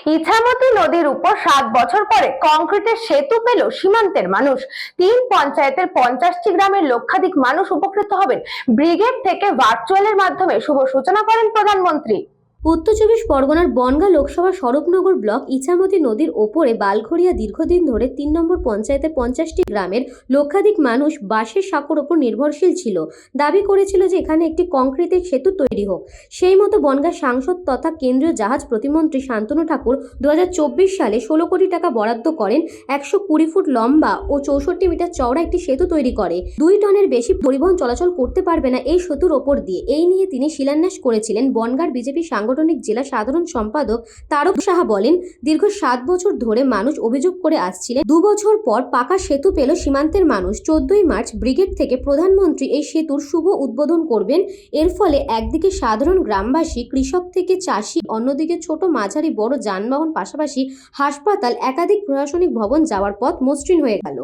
ইছামতি নদীর উপর 7 বছর পরে কংক্রিটের সেতু পেল সীমান্তের মানুষ। 3 পঞ্চায়েতের 50টি গ্রামের লক্ষাধিক মানুষ উপকৃত হবেন। ব্রিগেড থেকে ভার্চুয়ালের মাধ্যমে শুভ সূচনা করেন প্রধানমন্ত্রী। উত্তর চব্বিশ পরগনার বনগাঁ লোকসভা স্বরূপনগর ব্লক ইছামতি নদীর ওপরে বালঘড়িয়া দীর্ঘদিন ধরে 3 নম্বর পঞ্চায়েতের 50টি গ্রামের লক্ষাধিক মানুষ বাঁশের সাঁকোর ওপর নির্ভরশীল ছিল। দাবি করেছিল যে এখানে একটি কংক্রিটের সেতু তৈরি হোক। সেই মতো বনগাঁ সাংসদ তথা কেন্দ্রীয় জাহাজ প্রতিমন্ত্রী শান্তনু ঠাকুর 2024 সালে 16 কোটি টাকা বরাদ্দ করেন। 120 ফুট লম্বা ও 64 মিটার চওড়া একটি সেতু তৈরি করে 2 টনের বেশি পরিবহন চলাচল করতে পারবে না এই সেতুর ওপর দিয়ে। এই নিয়ে তিনি শিলান্যাস করেছিলেন। বনগাঁর বিজেপি সাংগঠনিক জেলা সাধারণ সম্পাদক তারক সাহা বলেন, দীর্ঘ 7 বছর ধরে মানুষ অভিযোগ করে আসছিলেন। 2 বছর পর পাকা সেতু পেল সীমান্তের মানুষ। 14ই মার্চ ব্রিগেড থেকে প্রধানমন্ত্রী এই সেতুর শুভ উদ্বোধন করবেন। এর ফলে একদিকে সাধারণ গ্রামবাসী, কৃষক থেকে চাষি, অন্যদিকে ছোট মাঝারি বড় যানবাহন, পাশাপাশি হাসপাতাল, একাধিক প্রশাসনিক ভবন যাওয়ার পথ মসৃণ হয়ে গেল।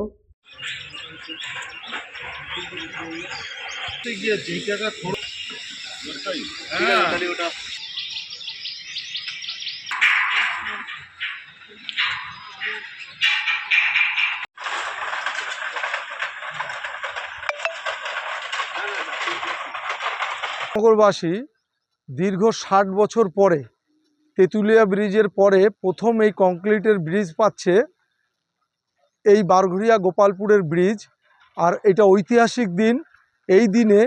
নগরবাসী দীর্ঘ 60 বছর পরে তেঁতুলিয়া ব্রিজের পরে প্রথম এই কংক্রিটের ব্রিজ পাচ্ছে, এই বারঘড়িয়া গোপালপুরের ব্রিজ। আর এটা ঐতিহাসিক দিন। এই দিনে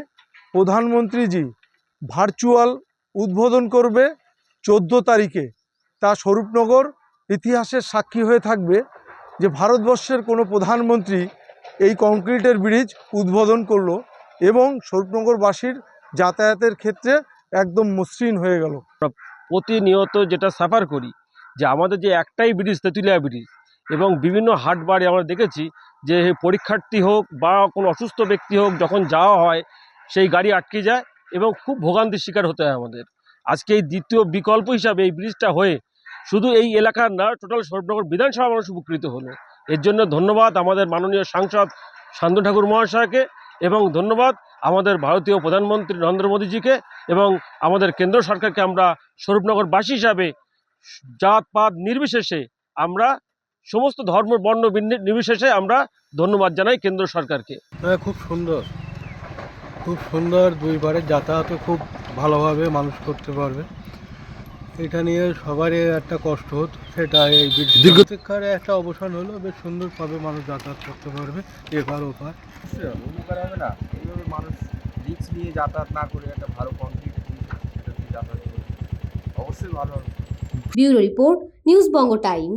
প্রধানমন্ত্রীজি ভার্চুয়াল উদ্বোধন করবে 14 তারিখে। তা স্বরূপনগর ইতিহাসের সাক্ষী হয়ে থাকবে যে ভারতবর্ষের কোনো প্রধানমন্ত্রী এই কংক্রিটের ব্রিজ উদ্বোধন করলো এবং স্বরূপনগরবাসীর যাতায়াতের ক্ষেত্রে একদম মসৃণ হয়ে গেল। প্রতিনিয়ত যেটা সাফার করি যে আমাদের যে একটাই ব্রিজ তেঁতুলিয়া ব্রিজ, এবং বিভিন্ন হাট বারে আমরা দেখেছি যে পরীক্ষার্থী হোক বা কোনো অসুস্থ ব্যক্তি হোক, যখন যাওয়া হয় সেই গাড়ি আটকে যায় এবং খুব ভোগান্তির শিকার হতে হয় আমাদের। আজকে এই দ্বিতীয় বিকল্প হিসাবে এই ব্রিজটা হয়ে শুধু এই এলাকার না, টোটাল স্বরূপনগর বিধানসভা মানুষ উপকৃত হলো। এর জন্য ধন্যবাদ আমাদের মাননীয় সাংসদ শান্তনু ঠাকুর মহাশয়কে, এবং ধন্যবাদ আমাদের ভারতীয় প্রধানমন্ত্রী নরেন্দ্র মোদীজিকে, এবং আমাদের কেন্দ্র সরকারকে। আমরা স্বরূপনগরবাসী হিসাবে জাতপাত নির্বিশেষে, আমরা সমস্ত ধর্ম বর্ণ নির্বিশেষে আমরা ধন্যবাদ জানাই কেন্দ্র সরকারকে। খুব সুন্দর, খুব সুন্দর। দুইবারে যাতায়াতও খুব ভালোভাবে মানুষ করতে পারবে। এটা নিয়ে সবারই একটা কষ্ট হতো, সেটা এই দীর্ঘকারে একটা অবসান হলো। বেশ সুন্দরভাবে মানুষ যাতায়াত করতে পারবে এপার ওপার। উপকার হবে না, এইভাবে মানুষ রিক্স নিয়ে যাতায়াত না করে একটা ভালো কংক্রিট সেটা দিয়ে যাতায়াত করবে, অবশ্যই ভালো হবে। Bureau report, news Banga time.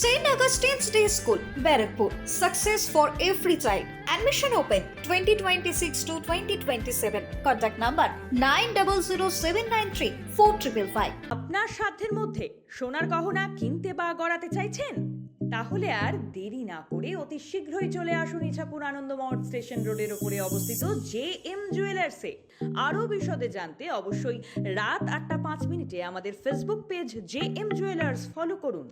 St. Augustine's Day School, Barrackpur. Success for every child. Admission open 2026 to 2027. Contact number 9007934555. আপনার সাধ্যের মধ্যে সোনার গহনা কিনতে বা গড়াতে চাইছেন? তাহলে আর দেরি না করে অতি শীঘ্রই চলে আসুন ইছাপুর আনন্দমঠ স্টেশন রোডের উপরে অবস্থিত JM জুয়েলার্সে। আরও বিশদে জানতে অবশ্যই রাত 8:05 আমাদের Facebook page JM jewellers follow করুন।